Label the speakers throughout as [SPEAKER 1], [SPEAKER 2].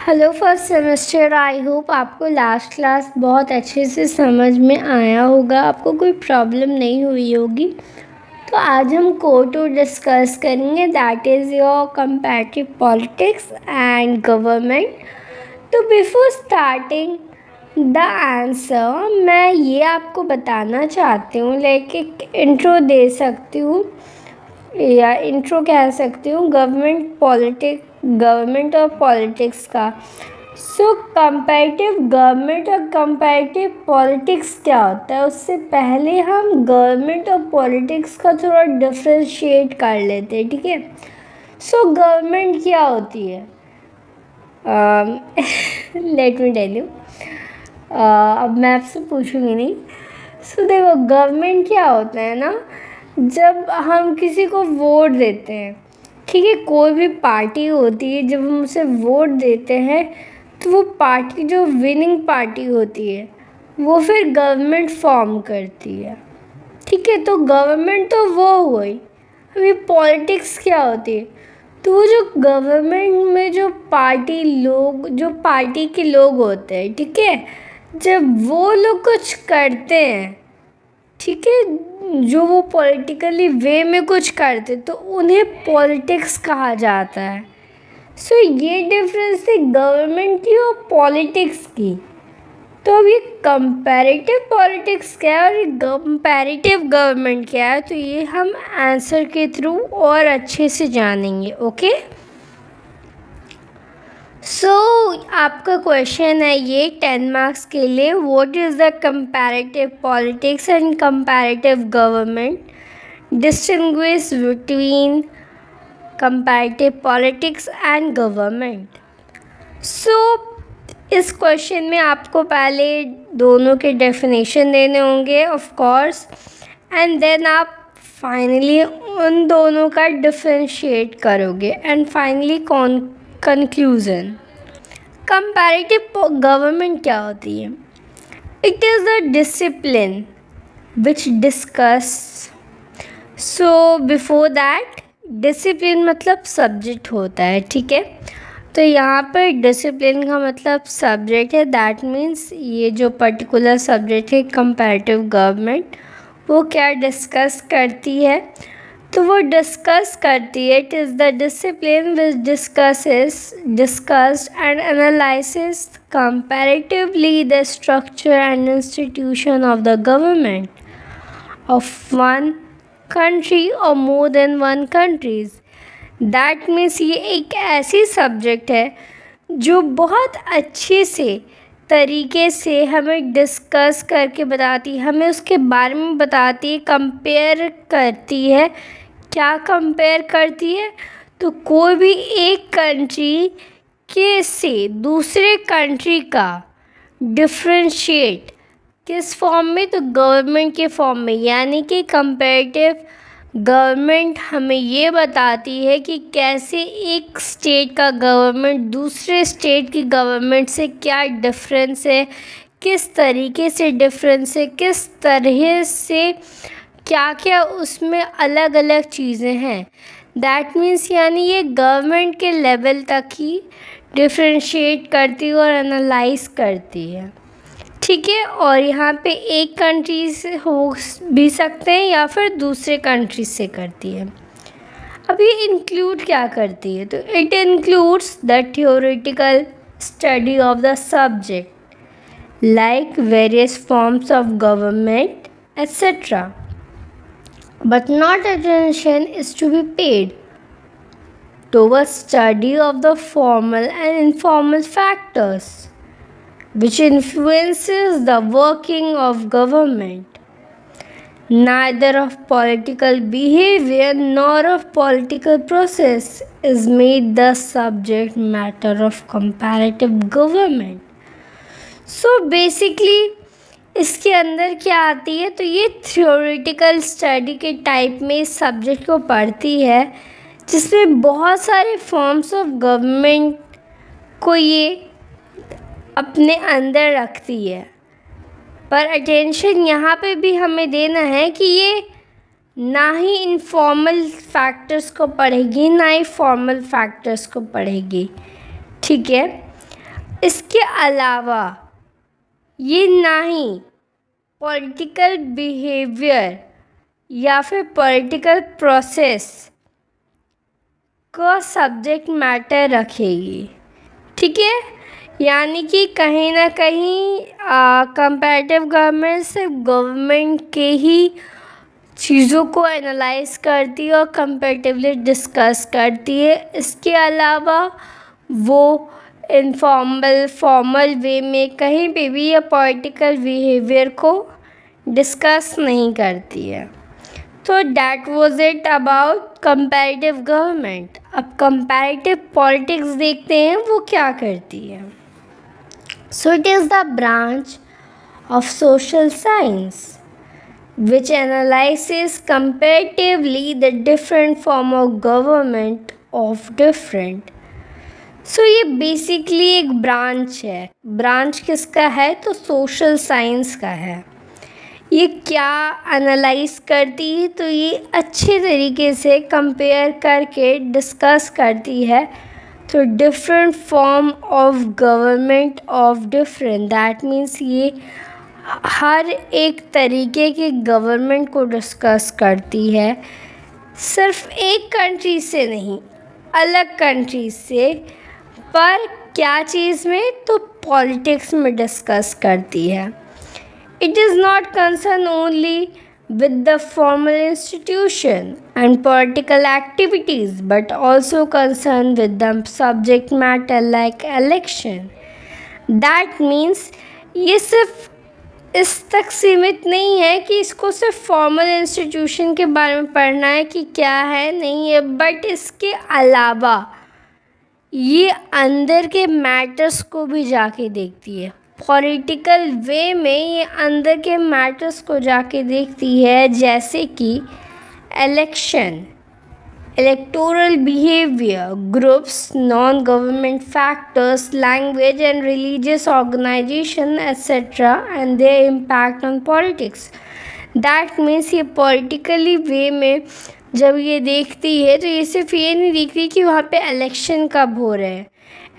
[SPEAKER 1] Hello first semester. I hope आपको last class बहुत अच्छे से समझ में आया होगा, आपको कोई प्रॉब्लम नहीं हुई होगी। तो आज हम कोर टू डिस्कस करेंगे, that is your comparative politics and government. तो बिफोर स्टार्टिंग द आंसर मैं ये आपको बताना चाहती हूँ, लाइक एक इंट्रो दे सकती हूँ या इंट्रो कह सकती हूँ गवर्नमेंट और पॉलिटिक्स का। सो कंपैरेटिव गवर्नमेंट और कंपैरेटिव पॉलिटिक्स क्या होता है, उससे पहले हम गवर्नमेंट और पॉलिटिक्स का थोड़ा डिफ्रेंशिएट कर लेते हैं, ठीक है। सो गवर्नमेंट क्या होती है, लेट मी टेल यू। अब मैं आपसे पूछूंगी नहीं। सो देखो, गवर्नमेंट क्या होता है ना, जब हम किसी को वोट देते हैं, ठीक है, कोई भी पार्टी होती है, जब हम उसे वोट देते हैं तो वो पार्टी जो विनिंग पार्टी होती है वो फिर गवर्नमेंट फॉर्म करती है, ठीक है। तो गवर्नमेंट तो वो हुई। अभी पॉलिटिक्स क्या होती है, तो वो जो गवर्नमेंट में जो पार्टी के लोग होते हैं, ठीक है, जब वो लोग कुछ करते हैं, ठीक है, जो वो पॉलिटिकली वे में कुछ करते तो उन्हें पॉलिटिक्स कहा जाता है। सो ये डिफरेंस थी गवर्नमेंट की और पॉलिटिक्स की। तो अब ये कंपैरेटिव पॉलिटिक्स क्या है और ये कंपैरेटिव गवर्नमेंट क्या है, तो ये हम आंसर के थ्रू और अच्छे से जानेंगे, ओके। सो आपका क्वेश्चन है ये 10 मार्क्स के लिए, what is the comparative politics and comparative government, distinguish between comparative politics and government. So इस क्वेश्चन में आपको पहले दोनों के डेफिनेशन देने होंगे ऑफ कोर्स, एंड देन आप फाइनली उन दोनों का डिफरेंशिएट करोगे and finally conclusion. Comparative government क्या होती है? It is the discipline which discuss. So before that, discipline मतलब सब्जेक्ट होता है, ठीक है। तो यहाँ पर डिसिप्लिन का मतलब सब्जेक्ट है, दैट मीन्स ये जो पर्टिकुलर सब्जेक्ट है कंपैरेटिव गवर्नमेंट, वो क्या डिस्कस करती है, तो वो डिस्कस करती है, it is the discipline which discussed and analysis comparatively the structure and institution of the government of one country और more than one countries. That means ये एक ऐसी सब्जेक्ट है जो बहुत अच्छे से तरीके से हमें डिस्कस करके बताती है, हमें उसके बारे में बताती है, कंपेयर करती है। क्या कंपेयर करती है, तो कोई भी एक कंट्री के से दूसरे कंट्री का डिफ्रेंशिएट किस फॉर्म में, तो गवर्नमेंट के फॉर्म में, यानी कि कंपैरेटिव गवर्नमेंट हमें ये बताती है कि कैसे एक स्टेट का गवर्नमेंट दूसरे स्टेट की गवर्नमेंट से क्या डिफरेंस है, किस तरीके से डिफरेंस है, किस तरह से क्या क्या उसमें अलग अलग चीज़ें हैं। दैट मीन्स यानी ये गवर्नमेंट के लेवल तक ही डिफ्रेंशिएट करती है और एनालाइज करती है, ठीक है। और यहाँ पे एक कंट्री से हो भी सकते हैं या फिर दूसरे कंट्री से करती है। अब ये इंक्लूड क्या करती है, तो it includes the theoretical study of the subject like various forms of government etcetera, but not attention is to be paid towards study of the formal and informal factors which influences the working of government. Neither of political behavior nor of political process is made the subject matter of comparative government. So basically इसके अंदर क्या आती है, तो ये theoretical study के type में इस सब्जेक्ट को पढ़ती है, जिसमें बहुत सारे फॉर्म्स ऑफ गवर्नमेंट को ये अपने अंदर रखती है। पर अटेंशन यहाँ पे भी हमें देना है कि ये ना ही इनफॉर्मल फैक्टर्स को पढ़ेगी ना ही फॉर्मल फैक्टर्स को पढ़ेगी, ठीक है। इसके अलावा ये ना ही पॉलिटिकल बिहेवियर या फिर पॉलिटिकल प्रोसेस का सब्जेक्ट मैटर रखेगी। ठीक है, यानी कि कहीं ना कहीं कंपैरेटिव गवर्नमेंट सिर्फ गवर्नमेंट के ही चीज़ों को एनालाइज करती है और कंपैरेटिवली डिस्कस करती है। इसके अलावा वो इनफॉर्मल फॉर्मल वे में कहीं पे भी ये पॉलिटिकल बिहेवियर को डिस्कस नहीं करती है। तो that was it about comparative government. अब कंपैरेटिव पॉलिटिक्स देखते हैं वो क्या करती है। So it is the branch of social science which analyzes comparatively the different form of government of different। सो ये बेसिकली एक ब्रांच है। ब्रांच किसका है? तो सोशल साइंस का है। ये क्या एनालाइज करती है? तो ये अच्छे तरीके से कंपेयर करके डिस्कस करती है तो different form of government of different, that means ये हर एक तरीके के गवर्नमेंट को डिस्कस करती है, सिर्फ एक कंट्री से नहीं, अलग कंट्री से। पर क्या चीज़ में? तो पॉलिटिक्स में डिस्कस करती है। It is not concern only with the formal institution and political activities but also concerned with the subject matter like election। That means ये सिर्फ इस तक सीमित नहीं है कि इसको सिर्फ फॉर्मल इंस्टीट्यूशन के बारे में पढ़ना है कि क्या है, नहीं है, बट इसके अलावा ये अंदर के मैटर्स को भी जाके देखती है। पॉलिटिकल वे में ये अंदर के मैटर्स को जाके देखती है, जैसे कि election, electoral behavior, groups, non-government factors, language and religious organization, etc. and their impact on politics। That means ये politically way में जब ये देखती है तो ये सिर्फ ये नहीं देखती कि वहाँ पे इलेक्शन कब हो रहे हैं,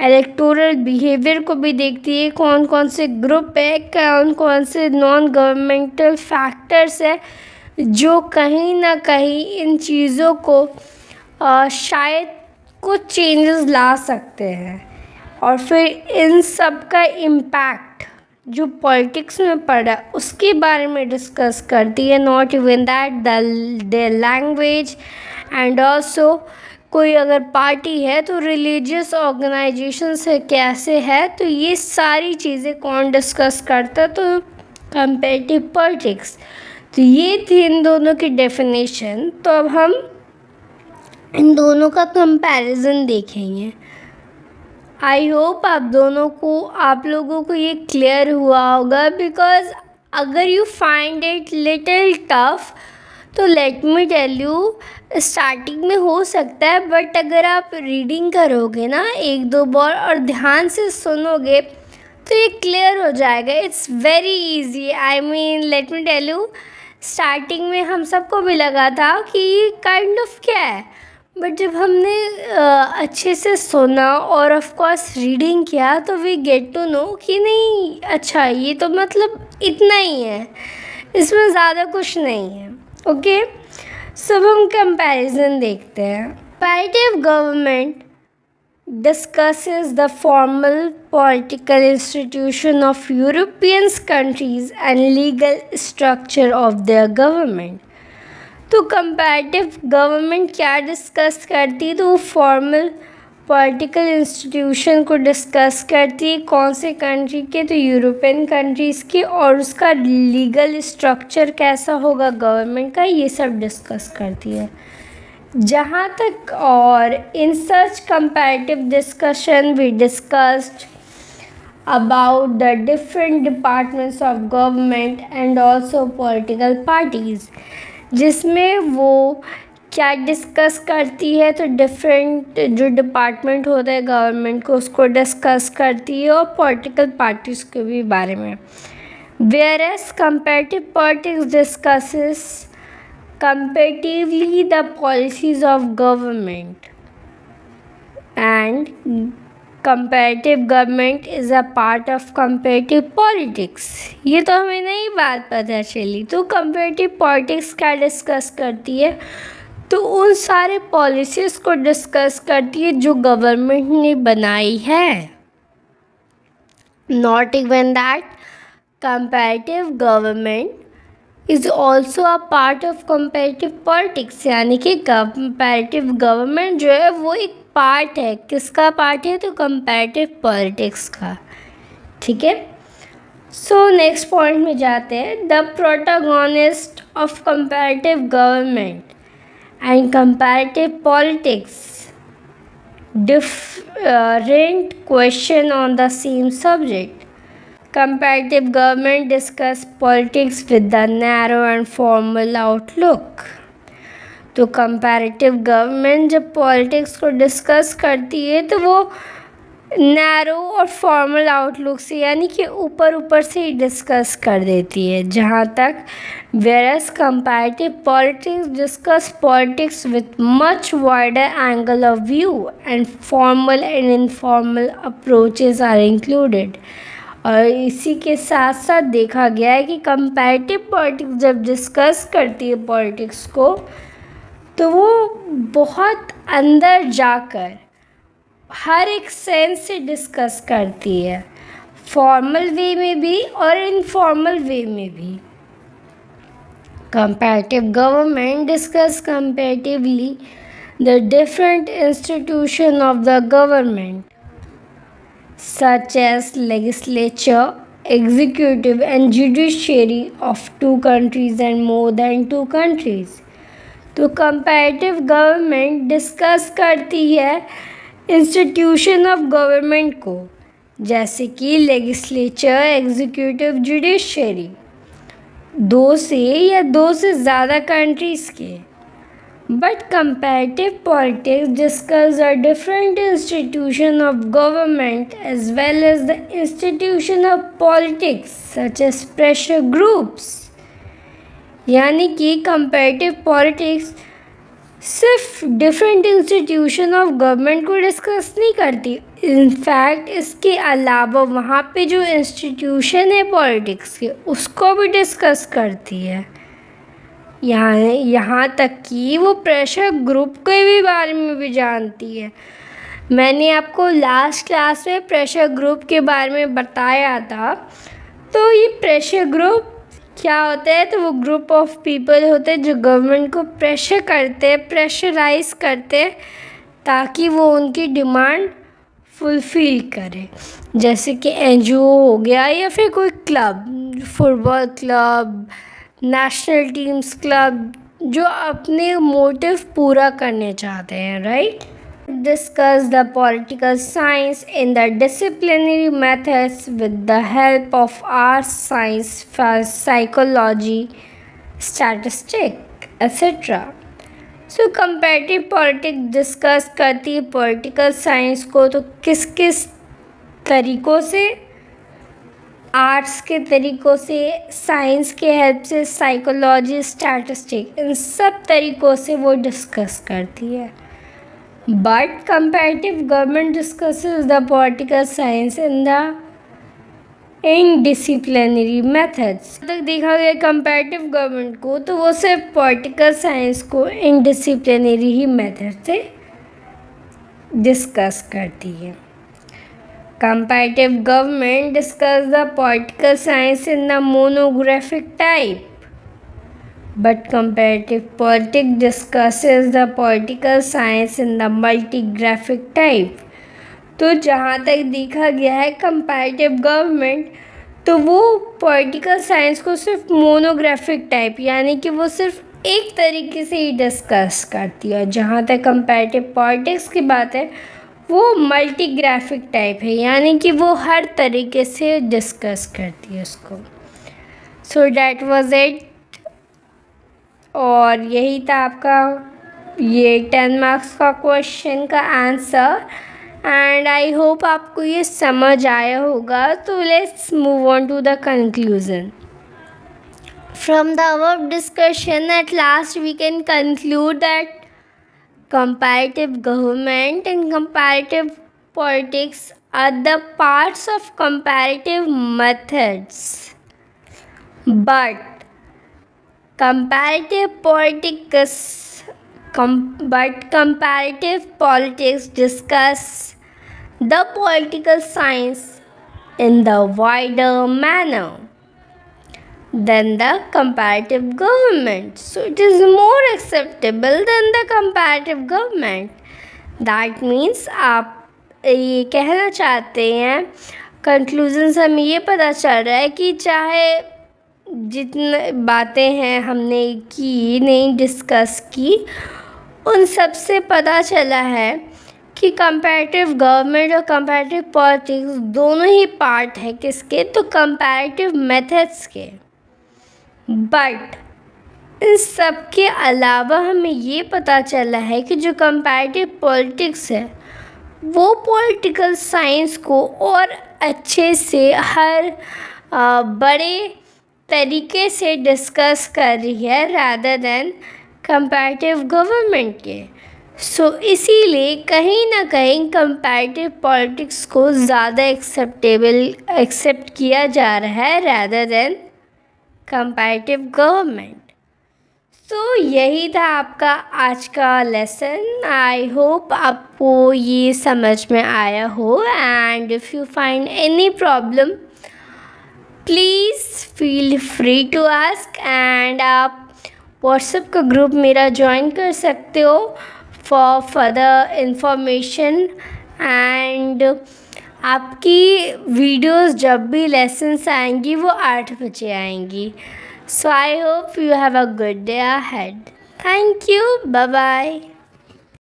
[SPEAKER 1] इलेक्टोरल बिहेवियर को भी देखती है, कौन कौन से ग्रुप है, कौन कौन से नॉन गवर्नमेंटल फैक्टर्स है जो कहीं ना कहीं इन चीज़ों को शायद कुछ चेंजेस ला सकते हैं, और फिर इन सब का इम्पैक्ट जो पॉलिटिक्स में पड़ा उसके बारे में डिस्कस करती है। Not even that the language and also कोई अगर पार्टी है तो रिलीजियस ऑर्गेनाइजेशन से कैसे है, तो ये सारी चीज़ें कौन डिस्कस करता है? तो कंपेरेटिव पॉलिटिक्स। तो ये थी इन दोनों की डेफिनेशन। तो अब हम इन दोनों का कंपैरिजन देखेंगे। आई होप आप लोगों को ये क्लियर हुआ होगा, बिकॉज अगर you find it little tough तो let me tell you, starting में हो सकता है, बट अगर आप रीडिंग करोगे ना एक दो बार और ध्यान से सुनोगे तो ये क्लियर हो जाएगा। It's very easy. I mean let me tell you, starting में हम सबको भी लगा था कि ये काइंड ऑफ क्या है, बट जब हमने अच्छे से सुना और ऑफ कोर्स रीडिंग किया तो वी गेट टू नो कि नहीं, अच्छा ये तो मतलब इतना ही है, इसमें ज़्यादा कुछ नहीं है। ओके, सब हम कंपैरिजन देखते हैं। Comparative government discusses the formal political institution of European countries and legal structure of their government। तो कंपैरेटिव गवर्नमेंट क्या डिस्कस करती है? तो वो फॉर्मल पॉलिटिकल इंस्टीट्यूशन को डिस्कस करती है। कौन से कंट्री के? तो यूरोपियन कंट्रीज़ के, और उसका लीगल स्ट्रक्चर कैसा होगा गवर्नमेंट का, ये सब डिस्कस करती है। जहाँ तक और in such comparative discussion we discussed about the different departments of government and also political parties, जिसमें वो क्या डिस्कस करती है? तो डिफरेंट जो डिपार्टमेंट होता है गवर्नमेंट को उसको डिस्कस करती है, और पॉलिटिकल पार्टीज़ के भी बारे में। Whereas comparative politics discusses comparatively the policies of government and comparative government is a part of comparative politics. ये तो हमें नई बात पता चली। तो कंपैरेटिव पॉलिटिक्स क्या डिस्कस करती है? तो उन सारे पॉलिसीज़ को डिस्कस करती है जो गवर्नमेंट ने बनाई है। Not even that, comparative government is also a part of comparative politics, यानी कि कंपैरेटिव गवर्नमेंट जो है वो एक पार्ट है। किसका पार्ट है? तो कंपैरेटिव पॉलिटिक्स का। ठीक है, सो नेक्स्ट पॉइंट में जाते हैं। The protagonist of comparative government and comparative politics, different question on the same subject. Comparative government discuss politics with the narrow and formal outlook. तो कंपैरेटिव गवर्नमेंट जब politics को discuss करती है तो वो नैरो और फॉर्मल आउटलुक से, यानी कि ऊपर ऊपर से ही डिस्कस कर देती है। जहाँ तक whereas comparative politics discuss politics with much wider angle of view and formal and informal approaches are included. और इसी के साथ साथ देखा गया है कि कंपैरेटिव पॉलिटिक्स जब डिस्कस करती है पॉलिटिक्स को, तो वो बहुत अंदर जाकर हर एक सेंस से डिस्कस करती है, फॉर्मल वे में भी और इनफॉर्मल वे में भी। Comparative government discuss comparatively the different institution of the government such as legislature, executive and judiciary of 2 countries and more than 2 countries। तो कंपैरेटिव गवर्नमेंट डिस्कस करती है इंस्टीट्यूशन ऑफ गवर्नमेंट को, जैसे कि लेजिस्लेचर, एग्जीक्यूटिव, जुडिशरी, 2 से या 2 से ज़्यादा कंट्रीज़ के। But comparative politics discuss the different institution of government as well as the institution of politics such as pressure groups. यानी कि कंपैरेटिव पॉलिटिक्स सिर्फ डिफरेंट इंस्टीट्यूशन ऑफ गवर्नमेंट को डिस्कस नहीं करती, इनफैक्ट इसके अलावा वहाँ पे जो इंस्टीट्यूशन है पॉलिटिक्स के उसको भी डिस्कस करती है। यहाँ तक कि वो प्रेशर ग्रुप के भी बारे में भी जानती है। मैंने आपको लास्ट क्लास में प्रेशर ग्रुप के बारे में बताया था। तो ये प्रेशर ग्रुप क्या होता है? तो वो ग्रुप ऑफ पीपल होते हैं जो गवर्नमेंट को प्रेशर करते हैं, प्रेशराइज करते हैं ताकि वो उनकी डिमांड फुलफ़िल करे। जैसे कि एनजीओ हो गया या फिर कोई club, football club, national teams club, जो अपने मोटिव पूरा करने चाहते हैं, right. Discuss the political science in the disciplinary methods with the help of arts, science, psychology, statistics, etc. So comparative politics discuss करती है पॉलिटिकल साइंस को, तो किस किस तरीक़ों से? आर्ट्स के तरीक़ों से, साइंस के हेल्प से, साइकोलॉजी, स्टैटिस्टिक, इन सब तरीक़ों से वो डिस्कस करती है। But comparative government discusses the political science in disciplinary methods। तक देखा गया कंपैरेटिव गवर्नमेंट को, तो वो सिर्फ पॉलिटिकल साइंस को इन डिसिप्लिनरी ही मेथड से डिस्कस करती है। Comparative government discuss the political science in the monographic type, but comparative politics discusses the political science in the multigraphic type। तो जहाँ तक देखा गया है कंपैरेटिव गवर्नमेंट, तो वो पॉलिटिकल साइंस को सिर्फ मोनोग्राफिक टाइप, यानी कि वो सिर्फ एक तरीके से ही डिस्कस करती है। जहाँ तक कंपैरेटिव पॉलिटिक्स की बात है, वो मल्टीग्राफिक टाइप है, यानी कि वो हर तरीके से डिस्कस करती है उसको। So that was it. और यही था आपका ये 10 मार्क्स का क्वेश्चन का आंसर, एंड आई होप आपको ये समझ आया होगा। तो let's move on to the conclusion. From the above discussion at last we can conclude that comparative government and comparative politics are the parts of comparative methods, but comparative politics discuss the political science in the wider manner than the comparative government. So it is more acceptable than the comparative government. That means आप ये कहना चाहते हैं, conclusion से हमें ये पता चल रहा है कि चाहे जितने बातें हैं हमने की नहीं डिस्कस की, उन सब से पता चला है कि कंपैरेटिव गवर्नमेंट और कंपैरेटिव पॉलिटिक्स दोनों ही पार्ट है किसके, तो कंपैरेटिव मेथड्स के। बट इन सब के अलावा हमें ये पता चला है कि जो कंपैरेटिव पॉलिटिक्स है वो पॉलिटिकल साइंस को और अच्छे से हर बड़े तरीके से डिस्कस कर रही है रैदर देन कंपैरेटिव गवर्नमेंट के। सो इसीलिए कहीं ना कहीं कंपैरेटिव पॉलिटिक्स को ज़्यादा एक्सेप्ट किया जा रहा है रैदर देन कंपैरेटिव गवर्नमेंट। तो यही था आपका आज का लेसन। आई होप आपको ये समझ में आया हो, and if you find any problem please feel free to ask, and आप व्हाट्सएप का ग्रुप मेरा ज्वाइन कर सकते हो फॉर फर्दर इंफॉर्मेशन। एंड आपकी वीडियोस जब भी लेसन्स आएंगी वो 8 बजे आएंगी। So I hope you have a good day ahead. Thank you, bye bye.